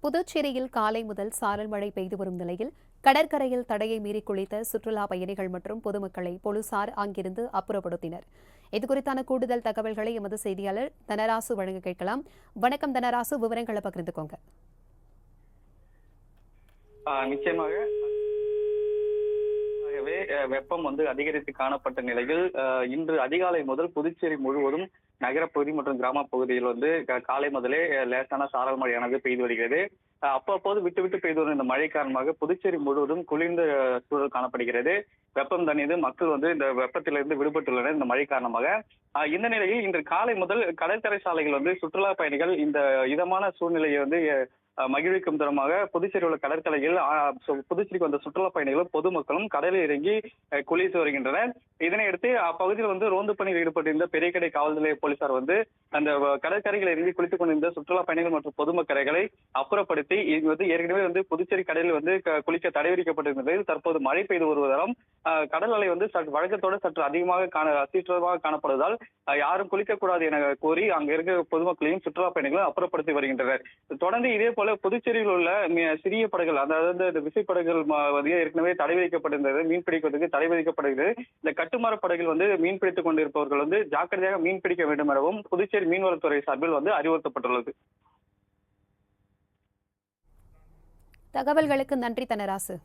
புதுச்சேரியில் காலை முதல் சாரல் மழை பெய்து வரும் நிலையில் கடற்கரையில் தடையை மீறி குளித்த சுற்றுலா பயணிகள் மற்றும் பொதுமக்களை போலீசார் அங்கிருந்து அப்புறப்படுத்தினர். இதுகுறித்தான கூடுதல் தகவல்களை எமது செய்தியாளர் தனராசு வழங்க கேட்கலாம். வணக்கம் தனராசு, விவரங்களை பகிர்ந்துக்கோங்க. நிச்சயமாக வெப்பம் அதிகரித்து காணப்பட்ட நிலையில் இன்று அதிகாலை முதல் புதுச்சேரி முழுவதும் நகரப்பகுதி மற்றும் கிராம பகுதியில் காலை முதலே லேசான சாரல் மழையானது பெய்து வருகிறது. அப்பப்போது விட்டு விட்டு பெய்து வரும் இந்த மழை காரணமாக புதுச்சேரி முழுவதும் குளிர்ந்த சூழல் காணப்படுகிறது. வெப்பம் தணிந்து மக்கள் இந்த வெப்பத்திலிருந்து விடுபட்டுள்ளனர் இந்த மழை காரணமாக. இந்த நிலையில் இன்று காலை முதல் கடற்கரை சாலைகள் சுற்றுலா பயணிகள் இந்த இதமான சூழ்நிலையை மகிழ்விக்கும் தரமாக புதுச்சேரி உள்ள கடற்கரையில் புதுச்சேரிக்கு வந்த சுற்றுலா பயணிகளும் பொதுமக்களும் கடலில் இறங்கி குளித்து வருகின்றனர். இதனையடுத்து அப்பகுதியில் ரோந்து பணியில் ஈடுபட்டிருந்த பெரிய கடை காவல் நிலைய போலீசார் அந்த கடற்கரையில் இறங்கி குளித்துக் கொண்டிருந்த சுற்றுலா பயணிகள் மற்றும் பொதுமக்களை அப்புறப்படுத்தி ஏற்கனவே புதுச்சேரி கடலில் குளிக்க தடை விதிக்கப்பட்டிருந்த நிலையில் தற்போது மழை பெய்து வருவதாலும் கடல் அலை வழக்கத்தோடு சற்று அதிகமாக சீற்றமாக காணப்படுவதால் யாரும் குளிக்கக்கூடாது என கோரி அங்க இருக்க பொதுமக்களையும் சுற்றுலா பயணிகளும் அப்புறப்படுத்தி வருகின்றனர். தொடர்ந்து இதே போல புதுச்சேரியில் உள்ள சிறிய படகுகள், அதாவது விசைப்படகுகள் ஏற்கனவே தடை விதிக்கப்பட்டிருந்தது. மீன் பிடிப்பதற்கு தடை விதிக்கப்படுகிறது. இந்த கட்டுமர படகில் மீன் பிடித்துக் கொண்டிருப்பவர்கள் ஜாக்கிரதையாக மீன் பிடிக்க வேண்டும் எனவும் புதுச்சேரி மீன்வளத்துறை சார்பில் அறிவுறுத்தப்பட்டுள்ளது. தகவல்களுக்கு நன்றி தனராசு.